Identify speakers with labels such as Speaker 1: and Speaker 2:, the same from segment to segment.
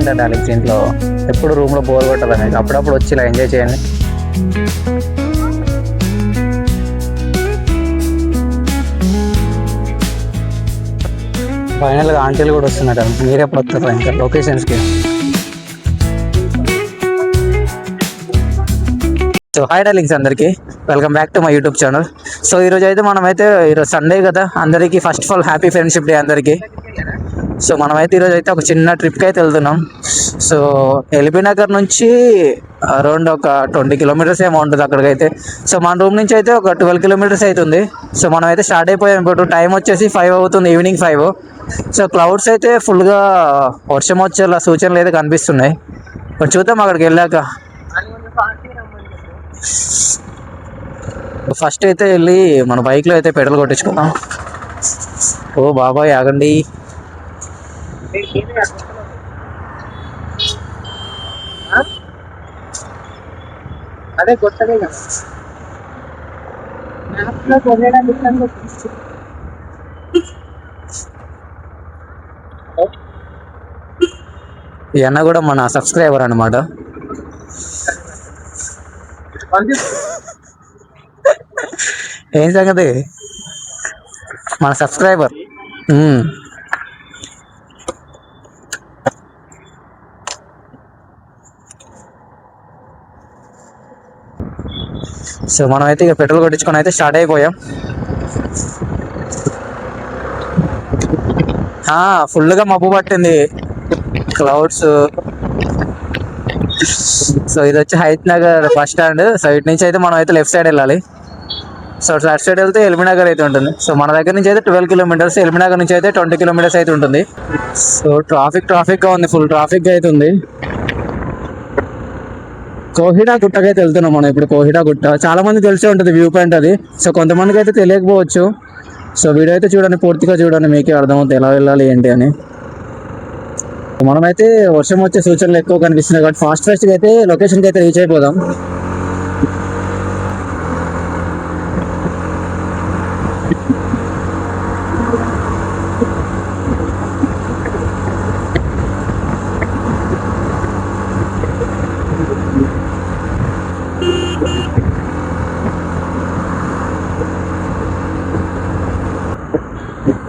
Speaker 1: ఉంటుంది డార్లింగ్స్ ఇంట్లో. ఎప్పుడు రూమ్లో బోర్ కొట్టదా మీకు? అప్పుడప్పుడు వచ్చి ఇలా ఎంజాయ్ చేయండి. ఫైనల్గా ఆంటీలు కూడా వస్తున్నారు. మీరే ఎప్పుడు వస్తారు ఇంకా లొకేషన్స్కి? సో హాయ్ డార్లింగ్స్, అందరికీ welcome back to my YouTube channel. So ఈరోజు అయితే ఈరోజు సండే కదా, అందరికీ first of all happy friendship day అందరికీ. సో మనమైతే ఈరోజు అయితే ఒక చిన్న ట్రిప్కి అయితే వెళ్తున్నాం. సో ఎల్బీ నగర్ నుంచి అరౌండ్ ఒక 20 కిలోమీటర్స్ ఏమో ఉంటుంది అక్కడికైతే. సో మన రూమ్ నుంచి అయితే ఒక 12 కిలోమీటర్స్ అవుతుంది. సో మనం అయితే స్టార్ట్ అయిపోయాం. ఇప్పుడు టైం వచ్చేసి 5 అవుతుంది, ఈవినింగ్ 5. సో క్లౌడ్స్ అయితే ఫుల్గా వర్షం వచ్చేలా సూచనలు అయితే కనిపిస్తున్నాయి. ఇప్పుడు చూద్దాం అక్కడికి వెళ్ళాక. ఫస్ట్ అయితే వెళ్ళి మన బైక్లో అయితే పెట్రోల్ కొట్టించుకుందాం. ఓ బాబాయ్ ఆగండి.
Speaker 2: అదే కొత్తదే కదా
Speaker 1: ఈ అన్న కూడా మన సబ్స్క్రైబర్ అనమాట. ఏం సంగతి? మన సబ్స్క్రైబర్. సో మనం అయితే ఇక పెట్రోల్ కొట్టించుకొని అయితే స్టార్ట్ అయిపోయాం. ఫుల్గా మబ్బు పట్టింది, క్లౌడ్స్. సో ఇది వచ్చి Hayath Nagar bus stand. So ఇటు నుంచి అయితే మనం అయితే లెఫ్ట్ సైడ్ వెళ్ళాలి. సో లెఫ్ట్ సైడ్ వెళ్తే ఎల్బీ నగర్ అయితే ఉంటుంది. సో మన దగ్గర నుంచి అయితే 12 కిలోమీటర్స్, ఎల్బీ నగర్ నుంచి అయితే 20 కిలోమీటర్స్ అయితే ఉంటుంది. సో ట్రాఫిక్గా ఉంది, ఫుల్ ట్రాఫిక్గా అయితే ఉంది. కోహిడా గుట్టకైతే వెళ్తున్నాం మనం ఇప్పుడు. కోహిడా గుట్ట చాలా మంది తెలిసే ఉంటుంది, వ్యూ పాయింట్ అది. సో కొంతమందికి అయితే తెలియకపోవచ్చు. సో వీడియో అయితే చూడండి, పూర్తిగా చూడండి, మీకే అర్థమవుతుంది ఎలా వెళ్ళాలి ఏంటి అని. మనమైతే వర్షం వచ్చే సూచనలు ఎక్కువ కనిపిస్తున్నాయి కాబట్టి ఫాస్ట్గా అయితే లొకేషన్కి అయితే రీచ్ అయిపోదాం.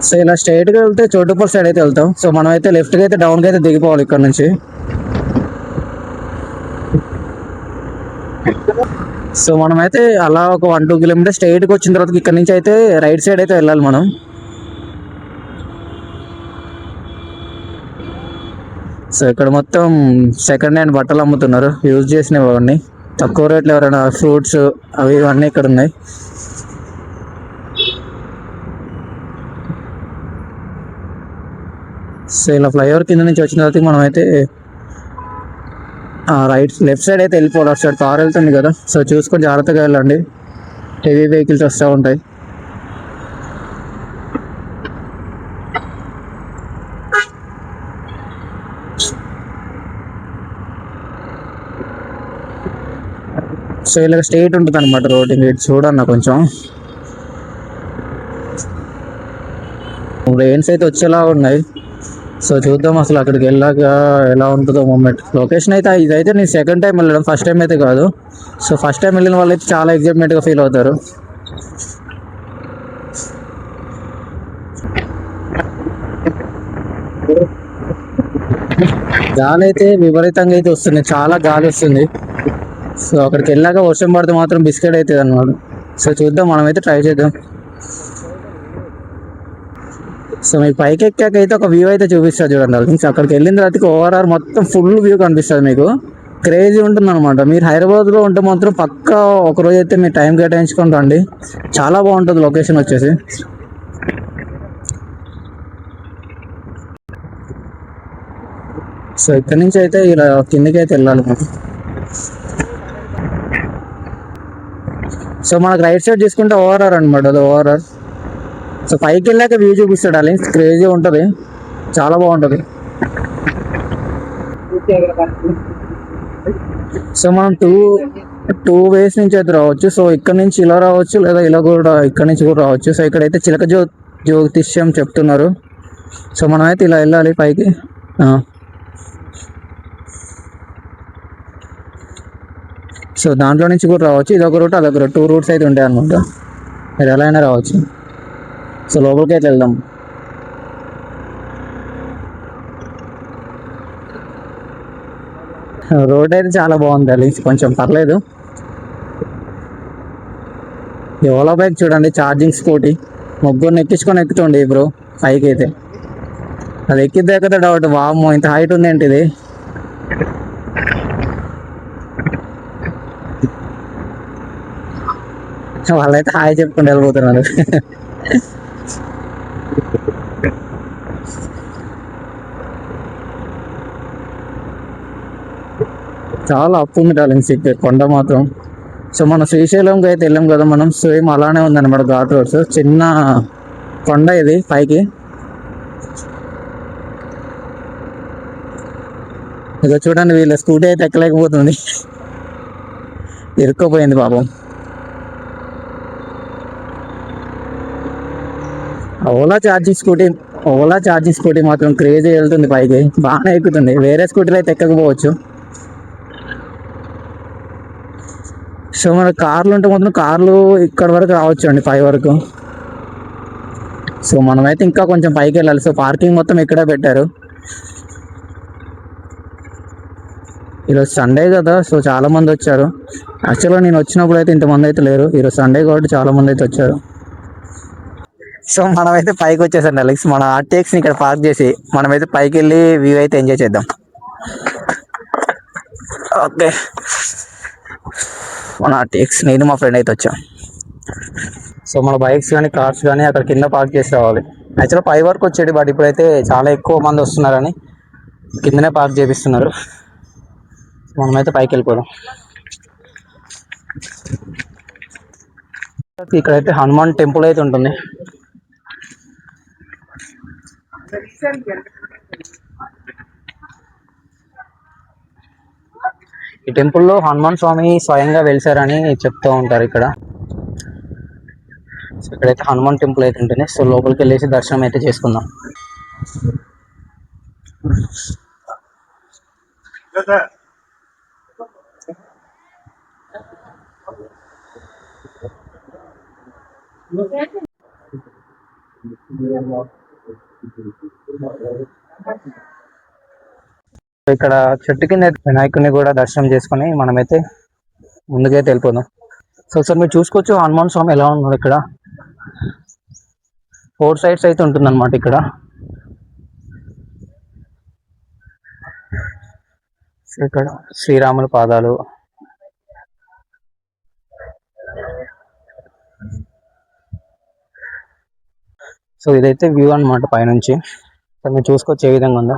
Speaker 1: సో ఇలా స్ట్రైట్గా వెళ్తే చోటుపల్ సైడ్ అయితే వెళ్తాం. సో మనం అయితే లెఫ్ట్గా అయితే డౌన్కి అయితే దిగిపోవాలి ఇక్కడ నుంచి. సో మనమైతే అలా ఒక 1-2 కిలోమీటర్స్ స్ట్రైట్గా వచ్చిన తర్వాత ఇక్కడ నుంచి అయితే రైట్ సైడ్ అయితే వెళ్ళాలి మనం. సో ఇక్కడ మొత్తం సెకండ్ హ్యాండ్ బట్టలు అమ్ముతున్నారు, యూజ్ చేసినవి అవన్నీ. తక్కువ రేట్లు ఎవరైనా ఫ్రూట్స్ అవి ఇవన్నీ ఇక్కడ ఉన్నాయి. సో ఇలా ఫ్లైఓవర్ కింద నుంచి వచ్చిన తర్వాత మనం అయితే లెఫ్ట్ సైడ్ అయితే వెళ్ళిపోవాలి. అటు సైడ్ కార్ వెళ్తుంది కదా, సో చూసుకొని జాగ్రత్తగా వెళ్ళండి, హెవీ వెహికల్స్ వస్తూ ఉంటాయి. సో ఇలా స్ట్రైట్ ఉంటుంది అనమాట రోడ్. ఇటు చూడన్న కొంచెం రెయిన్స్ అయితే వచ్చేలా ఉన్నాయి. సో చూద్దాం అసలు అక్కడికి వెళ్ళాక ఎలా ఉంటుందో మూమెంట్. లొకేషన్ అయితే ఇదైతే నేను సెకండ్ టైం వెళ్ళడం, ఫస్ట్ టైం అయితే కాదు. సో ఫస్ట్ టైం వెళ్ళిన వాళ్ళు అయితే చాలా ఎగ్జైట్మెంట్గా ఫీల్ అవుతారు. గాలి అయితే విపరీతంగా అయితే వస్తుంది, చాలా గాలి వస్తుంది. సో అక్కడికి వెళ్ళాక వర్షం పడితే మాత్రం బిస్కెట్ అవుతుంది అన్నమాట. సో చూద్దాం, మనమైతే ట్రై చేద్దాం. సో మీకు పైకి ఎక్కాక అయితే ఒక వ్యూ అయితే చూపిస్తుంది చూడండి. సో అక్కడికి వెళ్ళిన తర్వాత ఓవరాల్ మొత్తం ఫుల్ వ్యూ కనిపిస్తుంది మీకు. క్రేజీ ఉంటుంది అనమాట. మీరు హైదరాబాద్లో ఉంటే మాత్రం పక్కా ఒకరోజు అయితే మీరు టైం కేటాయించుకొని రండి, చాలా బాగుంటుంది లొకేషన్ వచ్చేసి. సో ఇక్కడ నుంచి అయితే ఇలా కిందకి అయితే వెళ్ళాలి మనం. సో మనకు రైట్ సైడ్ తీసుకుంటే ఓవరాల్ అనమాట, అది ఓవరాల్. సో పైకి వెళ్ళాక వ్యూ చూపిస్తాడు అలా, క్రేజీ ఉంటుంది, చాలా బాగుంటుంది. సో మనం టూ వేస్ నుంచి అయితే రావచ్చు. సో ఇక్కడ నుంచి ఇలా రావచ్చు, లేదా ఇలా కూడా ఇక్కడ నుంచి కూడా రావచ్చు. సో ఇక్కడైతే చిలక జ్యోతిష్యం చెప్తున్నారు. సో మనం అయితే ఇలా వెళ్ళాలి పైకి. సో దాంట్లో నుంచి కూడా రావచ్చు, ఇదొక రూట్ అదొక రూట్, 2 రూట్స్ అయితే ఉంటాయి అనమాట. మీరు ఎలా అయినా రావచ్చు. సో లోపలికి అయితే వెళ్దాం. రోడ్ అయితే చాలా బాగుంది అది, కొంచెం పర్లేదు. ఈ ఓలా బైక్ చూడండి, ఛార్జింగ్ స్కూటీ, ముగ్గురిని ఎక్కించుకొని ఎక్కుతుండే బ్రో పైకి అయితే. అది ఎక్కిద్దా ఎక్కదా డౌట్, వామ్మో ఇంత హైట్ ఉంది ఏంటి ఇది. వాళ్ళైతే హాయ్ చెప్పుకుంటూ వెళ్ళిపోతున్నారు. చాలా అప్పు ఉంది డార్లింగ్స్ ఇక్కడ కొండ మాత్రం. సో మనం శ్రీశైలంకి అయితే వెళ్ళాం కదా మనం, సేమ్ అలానే ఉందన్నమాట ఘాట్ రోడ్స్. చిన్న కొండ ఇది పైకి. ఇక చూడండి వీళ్ళ స్కూటీ అయితే ఎక్కలేకపోతుంది, ఇరుక్కుపోయింది పాపం. ఓలా ఛార్జింగ్ స్కూటీ మాత్రం క్రేజీ వెళ్తుంది పైకి, బాగానే ఎక్కుతుంది. వేరే స్కూటీలో అయితే ఎక్కకపోవచ్చు. సో మన కార్లు ఉంటే మాత్రం కార్లు ఇక్కడ వరకు రావచ్చు అండి, 5 వరకు. సో మనమైతే ఇంకా కొంచెం పైకి వెళ్ళాలి. సో పార్కింగ్ మొత్తం ఇక్కడే పెట్టారు. ఈరోజు సండే కదా, సో చాలా మంది వచ్చారు. యాక్చువల్గా నేను వచ్చినప్పుడు అయితే ఇంతమంది అయితే లేరు, ఈరోజు సండే కాబట్టి చాలా మంది అయితే వచ్చారు. సో మనమైతే పైకి వచ్చేసాం అలెక్స్. మన ఆర్టీఎక్స్ని ఇక్కడ పార్క్ చేసి మనమైతే పైకి వెళ్ళి వ్యూ అయితే ఎంజాయ్ చేద్దాం. ఓకే, మన ఆర్టీఎక్స్ నేను మా ఫ్రెండ్ అయితే వచ్చాం. సో మన బైక్స్ కానీ కార్స్ కానీ అక్కడ కింద పార్క్ చేసి రావాలి. యాక్చువల్గా 5 వరకు వచ్చేది, బట్ ఇప్పుడైతే చాలా ఎక్కువ మంది వస్తున్నారని కిందనే పార్క్ చేపిస్తున్నారు. మనమైతే పైకి వెళ్ళిపోదాం. ఇక్కడైతే హనుమాన్ టెంపుల్ అయితే ఉంటుంది. ఈ టెంపుల్లో హనుమాన్ స్వామి స్వయంగా వెలిసారని చెప్తూ ఉంటారు ఇక్కడ. సో ఇక్కడైతే హనుమాన్ టెంపుల్ అయితే ఉంటుంది. సో లోపలికి వెళ్ళేసి దర్శనం అయితే చేసుకుందాం. ఇక్కడ చెట్టు కింద వినాయకుడిని కూడా దర్శనం చేసుకుని మనమైతే ముందుకైతే వెళ్ళిపోదాం. సో ఒకసారి మీరు చూసుకోవచ్చు హనుమాన్ స్వామి ఎలా ఉన్నాడు ఇక్కడ. 4 సైడ్స్ అయితే ఉంటుందన్నమాట ఇక్కడ. సో ఇక్కడ శ్రీరాముల పాదాలు, సో ఇదైతే వ్యూ అన్నమాట పైనుంచి. సో మీరు చూసుకోవచ్చు ఏ విధంగా ఉందో.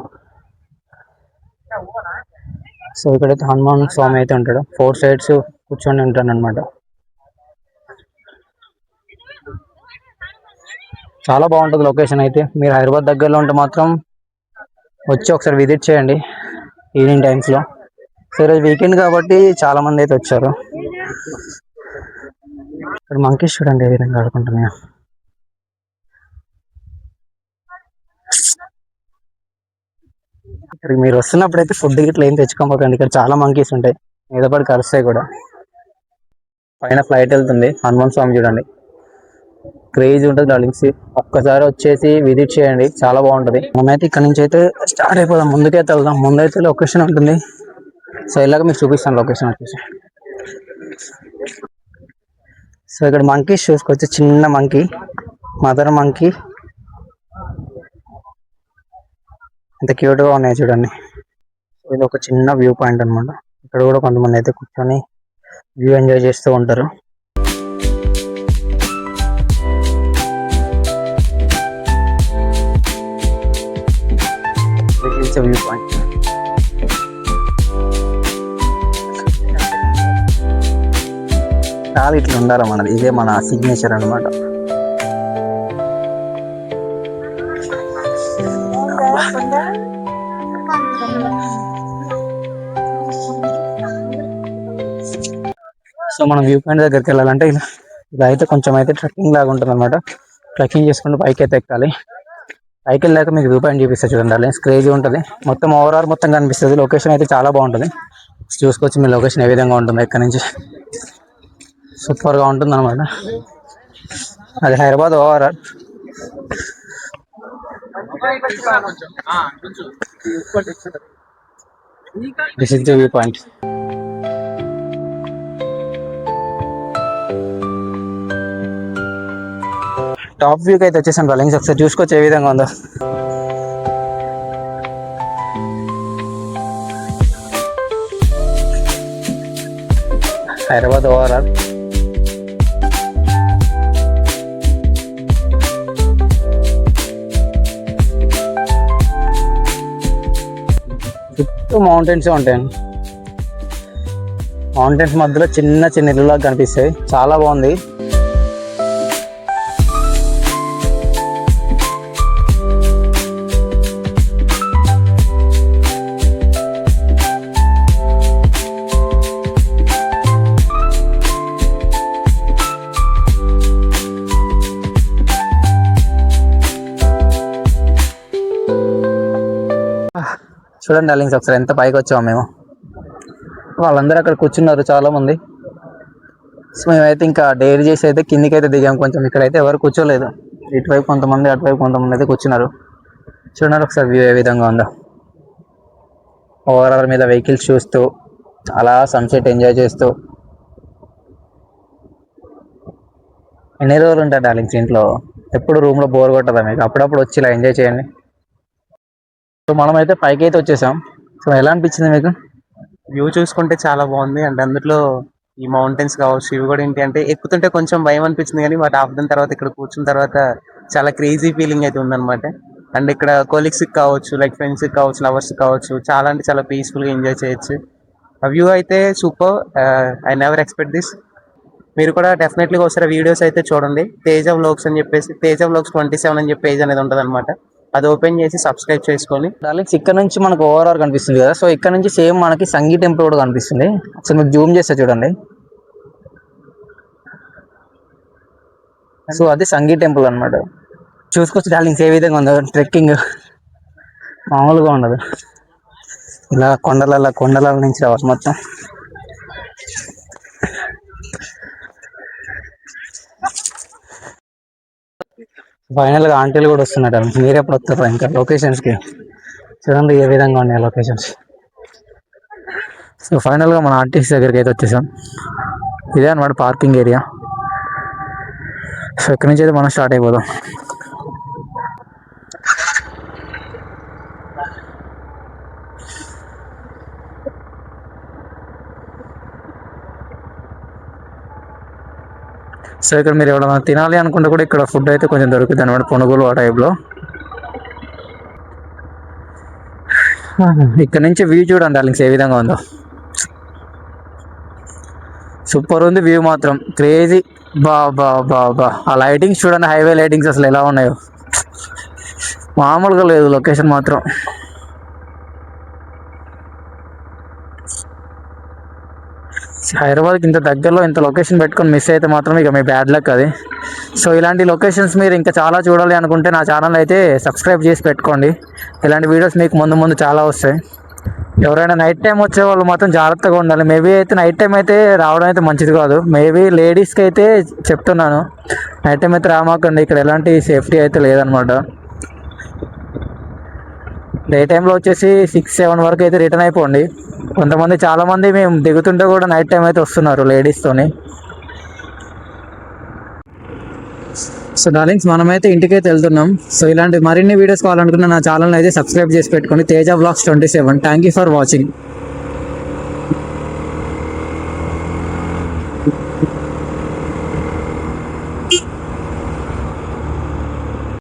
Speaker 1: సో ఇక్కడైతే హనుమాన్ స్వామి అయితే ఉంటాడు, 4 సైడ్స్ కూర్చొని ఉంటాడు అనమాట. చాలా బాగుంటుంది లొకేషన్ అయితే. మీరు హైదరాబాద్ దగ్గరలో ఉంటే మాత్రం వచ్చి ఒకసారి విజిట్ చేయండి ఈవినింగ్ టైమ్స్లో. సో ఈరోజు వీకెండ్ కాబట్టి చాలా మంది అయితే వచ్చారు. ఇక్కడ మంకీస్ చూడండి ఏ విధంగా ఆడుకుంటున్నాయో. ఇక్కడ మీరు వస్తున్నప్పుడు అయితే ఫుడ్ గిట్లా ఏం తెచ్చుకోకపోకండి, ఇక్కడ చాలా మంకీస్ ఉంటాయి, మీద పడి కరుస్తాయి కూడా. పైన ఫ్లైట్ వెళ్తుంది, హనుమాన్ స్వామి చూడండి, క్రేజ్ ఉంటుంది డార్లింగ్స్. ఒక్కసారి వచ్చేసి విజిట్ చేయండి, చాలా బాగుంటుంది. మనమైతే ఇక్కడ నుంచి అయితే స్టార్ట్ అయిపోదాం, ముందుకైతే వెళ్దాం. ముందైతే లొకేషన్ ఉంటుంది. సో ఇలాగ మీకు చూపిస్తాను లొకేషన్ వచ్చేసి. సో ఇక్కడ మంకీస్ చూసుకోవచ్చు, చిన్న మంకీ, మదర్ మంకీ, ఎంత క్యూట్గా ఉన్నాయి చూడండి. ఇది ఒక చిన్న వ్యూ పాయింట్ అనమాట. ఇక్కడ కూడా కొంతమంది అయితే కూర్చొని వ్యూ ఎంజాయ్ చేస్తూ ఉంటారు. వ్యూ పాయింట్ చాలా ఇట్లా ఉండాలి మనది, ఇదే మన సిగ్నేచర్ అనమాట. సో మనం వ్యూ పాయింట్ దగ్గరికి వెళ్ళాలంటే ఇదైతే కొంచెం అయితే ట్రెక్కింగ్ లాగా ఉంటుంది అనమాట. ట్రెక్కింగ్ చేసుకుంటూ పైకి అయితే ఎక్కాలి. పైకి వెళ్ళాక మీకు వ్యూ పాయింట్ చూపిస్తా చూడండి, క్రేజీ ఉంటుంది. మొత్తం ఓవరాల్ మొత్తం కనిపిస్తుంది. లొకేషన్ అయితే చాలా బాగుంటుంది. చూసుకోవచ్చు మీ లొకేషన్ ఏ విధంగా ఉంటుంది ఇక్కడ నుంచి. సూపర్గా ఉంటుంది అనమాట. అది Hyderabad overall. This is the view point. Top వ్యూకి అయితే వచ్చేసాం డార్లింగ్స్. ఒకసారి చూసుకోవచ్చు ఏ విధంగా ఉందో. హైదరాబాద్ ఓవరాల్. చుట్టూ మౌంటైన్స్ ఉంటాయి. మౌంటైన్స్ మధ్యలో చిన్న చిన్న ఇల్లులాగా కనిపిస్తాయి. చాలా బాగుంది. చూడండి డార్లింగ్స్, ఒకసారి ఎంత పైకి వచ్చాము మేము. వాళ్ళందరూ అక్కడ కూర్చున్నారు చాలా మంది. సో మేమైతే ఇంకా డైరీ చేసి అయితే కిందికి అయితే దిగాం కొంచెం. ఇక్కడైతే ఎవరు కూర్చోలేదు. ఇటువైపు కొంతమంది, అటువైపు కొంతమంది అయితే కూర్చున్నారు. చూడండి ఒకసారి వ్యూ ఏ విధంగా ఉందో. ఓవరాల్ మీద వెహికల్స్ చూస్తూ అలా సన్సెట్ ఎంజాయ్ చేస్తూ. ఎన్ని రోజులు ఉంటారు డార్లింగ్స్ ఇంట్లో? ఎప్పుడు రూమ్లో బోర్ కొట్టదా మీకు? అప్పుడప్పుడు వచ్చి ఇలా ఎంజాయ్ చేయండి. సో మనమైతే పైకి అయితే వచ్చేసాం. సో ఎలా అనిపించింది మీకు?
Speaker 2: వ్యూ చూసుకుంటే చాలా బాగుంది. అండ్ అందులో ఈ మౌంటైన్స్ కావచ్చు, ఇవి కూడా ఏంటి అంటే ఎక్కుతుంటే కొంచెం భయం అనిపించింది, కానీ బట్ ఆఫ్ తర్వాత ఇక్కడ కూర్చున్న తర్వాత చాలా క్రేజీ ఫీలింగ్ అయితే ఉందన్నమాట. అండ్ ఇక్కడ కొలీగ్స్ కావచ్చు, లైక్ ఫ్రెండ్స్ కావచ్చు, లవర్స్ కావచ్చు, చాలా అంటే చాలా పీస్ఫుల్గా ఎంజాయ్ చేయొచ్చు. ఆ వ్యూ అయితే super. I never expect this. మీరు కూడా డెఫినెట్లీగా ఒకసారి వీడియోస్ అయితే చూడండి. తేజ వ్లాగ్స్ అని చెప్పేసి, తేజ వ్లాగ్స్ 27 అని చెప్పి పేజ్ అనేది ఉంటుంది అనమాట. అది ఓపెన్ చేసి సబ్స్క్రైబ్ చేసుకొని.
Speaker 1: డార్లింగ్స్ ఇక్కడ నుంచి మనకు ఓవరాల్ కనిపిస్తుంది కదా. సో ఇక్కడ నుంచి సేమ్ మనకి సంగీ టెంపుల్ కూడా కనిపిస్తుంది. అసలు మీకు జూమ్ చేస్తే చూడండి. సో అది సంగీ టెంపుల్ అనమాట. చూసుకోవచ్చు డార్లింగ్స్ ఏ విధంగా ఉందో. ట్రెక్కింగ్ మామూలుగా ఉండదు. ఇలా కొండల నుంచి రావాలి మొత్తం. ఫైనల్గా ఆంటీలు కూడా వస్తున్నారు. మీరు ఎప్పుడు వస్తారు ఇంకా లొకేషన్స్కి? చూడండి ఏ విధంగా ఉన్నాయి లొకేషన్స్. సో ఫైనల్గా మన ఆర్టీసీ దగ్గరికి అయితే వచ్చేసాం. ఇదే అనమాట పార్కింగ్ ఏరియా. సో ఇక్కడి నుంచి అయితే మనం స్టార్ట్ అయిపోదాం. సో ఇక్కడ మీరు ఎవరైనా తినాలి అనుకుంటే కూడా ఇక్కడ ఫుడ్ అయితే కొంచెం దొరుకుతుంది అనమాట, పునుగులు ఆ టైప్లో. ఇక్కడ నుంచి వ్యూ చూడండి డార్లింగ్స్ ఏ విధంగా ఉందో. సూపర్ ఉంది వ్యూ మాత్రం, క్రేజీ. బా ఆ లైటింగ్స్ చూడండి, హైవే లైటింగ్స్ అసలు ఎలా ఉన్నాయో, మామూలుగా లేదు లొకేషన్ మాత్రం. హైదరాబాద్కి ఇంత దగ్గరలో ఇంత లొకేషన్ పెట్టుకొని మిస్ అయితే మాత్రం ఇక మీ బ్యాడ్ లక్ అది. సో ఇలాంటి లొకేషన్స్ మీరు ఇంకా చాలా చూడాలి అనుకుంటే నా ఛానల్ అయితే సబ్స్క్రైబ్ చేసి పెట్టుకోండి. ఇలాంటి వీడియోస్ మీకు ముందు చాలా వస్తాయి. ఎవరైనా నైట్ టైం వచ్చే వాళ్ళు మాత్రం జాగ్రత్తగా ఉండాలి. మేబీ అయితే నైట్ టైం అయితే రావడం అయితే మంచిది కాదు. మేబీ లేడీస్కి అయితే చెప్తున్నాను, నైట్ టైం అయితే రామాకండి. ఇక్కడ ఎలాంటి సేఫ్టీ అయితే లేదనమాట. డే టైంలో వచ్చేసి 6-7 వరకు అయితే రిటర్న్ అయిపోండి. కొంతమంది చాలామంది మేము దిగుతుంటే కూడా నైట్ టైం అయితే వస్తున్నారు లేడీస్తోని. సో డార్లింగ్స్ మనమైతే ఇంటికైతే వెళ్తున్నాం. సో ఇలాంటి మరిన్ని వీడియోస్ కావాలనుకున్న నా ఛానల్ అయితే సబ్స్క్రైబ్ చేసి పెట్టుకోండి. Teja vlogs 27. Thank you for watching.